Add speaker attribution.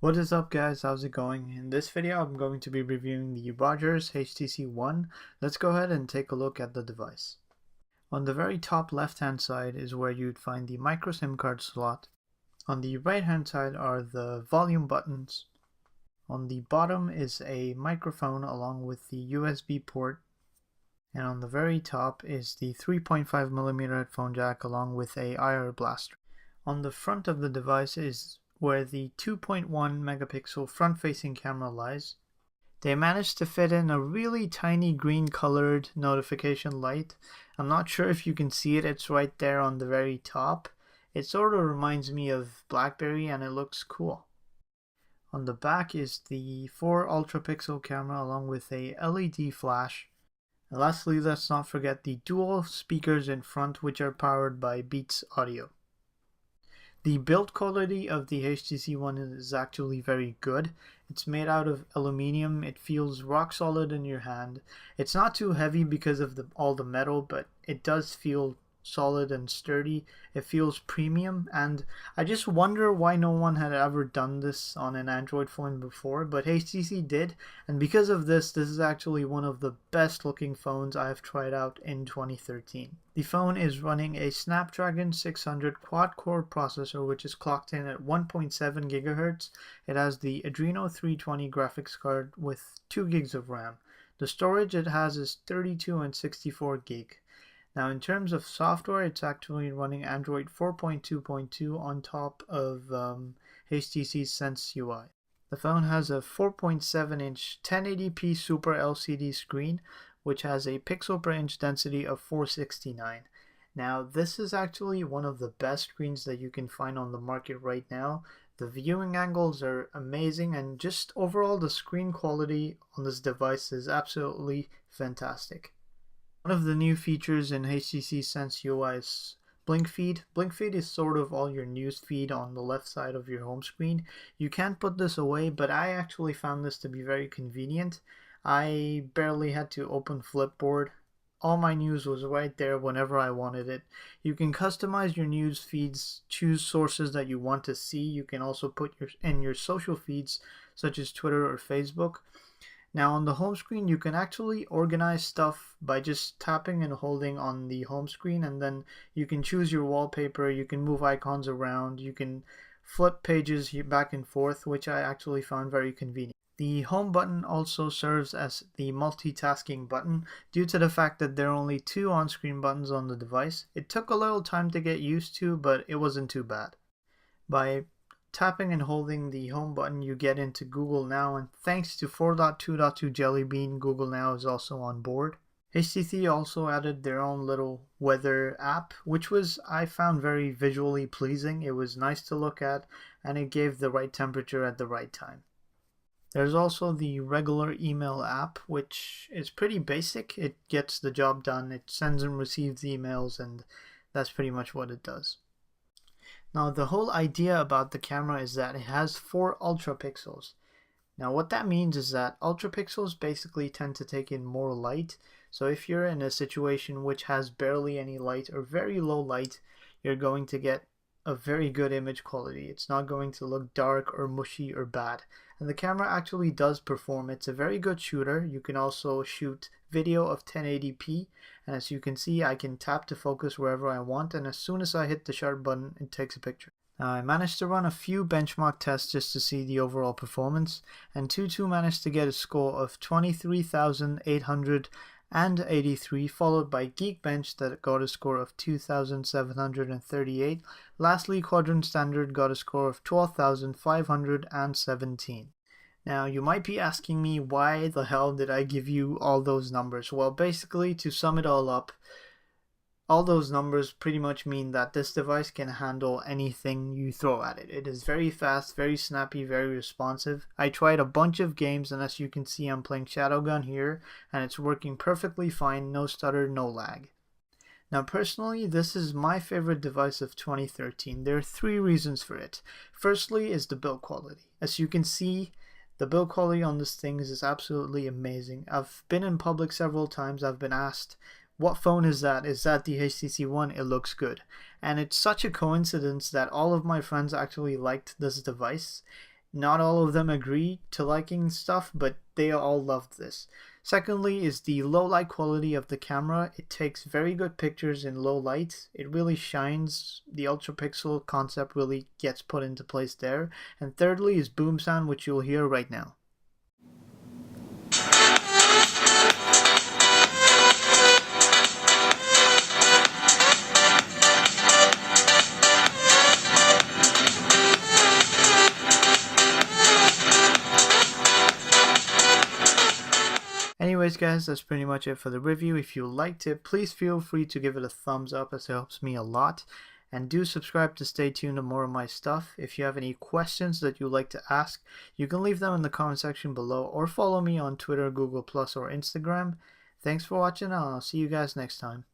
Speaker 1: What is up guys, how's it going? In this video I'm going to be reviewing the Rogers HTC One. Let's go ahead and take a look at the device. On the very top left hand side is where you'd find the micro SIM card slot. On the right hand side are the volume buttons. On the bottom is a microphone along with the USB port. And on the very top is the 3.5mm headphone jack along with a IR blaster. On the front of the device is where the 2.1 megapixel front-facing camera lies. They managed to fit in a really tiny green colored notification light. I'm not sure if you can see it, it's right there on the very top. It sort of reminds me of BlackBerry and it looks cool. On the back is the 4 ultra pixel camera along with a LED flash. And lastly, let's not forget the dual speakers in front, which are powered by Beats Audio. The build quality of the HTC One is actually very good. It's made out of aluminum. It feels rock solid in your hand. It's not too heavy because of all the metal, but it does feel solid and sturdy. It feels premium, and I just wonder why no one had ever done this on an Android phone before, but HTC did, and because of this is actually one of the best looking phones I have tried out in 2013. The phone is running a Snapdragon 600 quad-core processor, which is clocked in at 1.7 GHz. It has the Adreno 320 graphics card with 2 GB of RAM. The storage it has is 32 and 64 GB. Now in terms of software, it's actually running Android 4.2.2 on top of HTC's Sense UI. The phone has a 4.7-inch 1080p Super LCD screen, which has a pixel per inch density of 469. Now this is actually one of the best screens that you can find on the market right now. The viewing angles are amazing, and just overall the screen quality on this device is absolutely fantastic. One of the new features in HTC Sense UI is Blink Feed. Blink Feed is sort of all your news feed on the left side of your home screen. You can't put this away, but I actually found this to be very convenient. I barely had to open Flipboard. All my news was right there whenever I wanted it. You can customize your news feeds, choose sources that you want to see. You can also put in your social feeds such as Twitter or Facebook. Now on the home screen you can actually organize stuff by just tapping and holding on the home screen, and then you can choose your wallpaper, you can move icons around, you can flip pages back and forth, which I actually found very convenient. The home button also serves as the multitasking button due to the fact that there are only 2 on-screen buttons on the device. It took a little time to get used to, but it wasn't too bad. By tapping and holding the home button you get into Google Now, and thanks to 4.2.2 Jelly Bean, Google Now is also on board. HTC also added their own little weather app, which I found very visually pleasing. It was nice to look at and it gave the right temperature at the right time. There's also the regular email app, which is pretty basic. It gets the job done. It sends and receives emails, and that's pretty much what it does. Now the whole idea about the camera is that it has 4 ultra pixels. Now what that means is that ultra pixels basically tend to take in more light. So if you're in a situation which has barely any light or very low light, you're going to get a very good image quality. It's not going to look dark or mushy or bad. And the camera actually does perform. It's a very good shooter. You can also shoot video of 1080p, and as you can see I can tap to focus wherever I want, and as soon as I hit the shutter button it takes a picture. Now I managed to run a few benchmark tests just to see the overall performance, and Tutu managed to get a score of 23,883, followed by Geekbench that got a score of 2,738. Lastly, Quadrant Standard got a score of 12,517. Now you might be asking me, why the hell did I give you all those numbers? Well, basically to sum it all up, all those numbers pretty much mean that this device can handle anything you throw at it. It is very fast, very snappy, very responsive. I tried a bunch of games, and as you can see I'm playing Shadowgun here and it's working perfectly fine, no stutter, no lag. Now personally, this is my favorite device of 2013. There are 3 reasons for it. Firstly is the build quality. As you can see, the build quality on this thing is absolutely amazing. I've been in public several times. I've been asked, what phone is that? Is that the HTC One? It looks good. And it's such a coincidence that all of my friends actually liked this device. Not all of them agree to liking stuff, but they all loved this. Secondly is the low light quality of the camera. It takes very good pictures in low light. It really shines. The ultra pixel concept really gets put into place there. And thirdly is boom sound, which you'll hear right now. Anyways guys, that's pretty much it for the review. If you liked it, please feel free to give it a thumbs up as it helps me a lot. And do subscribe to stay tuned to more of my stuff. If you have any questions that you'd like to ask, you can leave them in the comment section below or follow me on Twitter, Google+, or Instagram. Thanks for watching, and I'll see you guys next time.